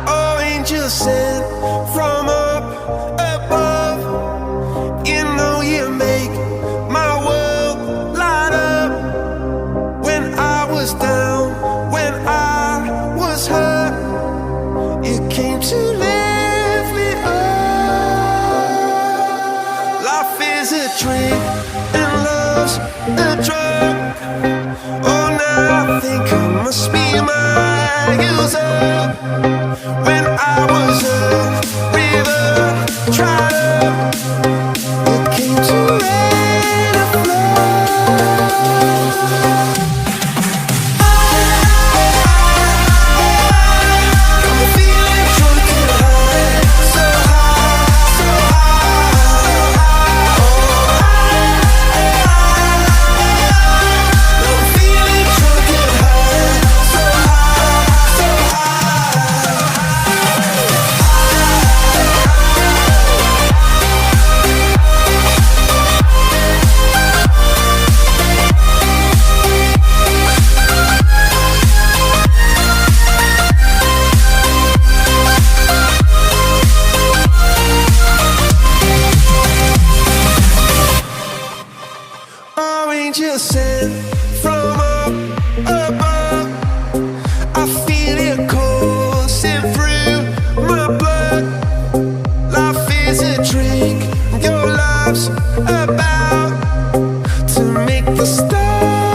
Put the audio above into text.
Oh, angel sent from up above. You know you make my world light up. When I was down, when I was hurt, you came to lift me up. Life is a drink and love's a drug. Oh, now I think I must be my user. When I was a river dried up, you came to rain and flood. I'm feeling drunk and high, so high, so high. I'm feeling drunk and high, so high, so oh, angel sent from up above. I feel it coursing through my blood. Life is a drink, your love's about to make the stars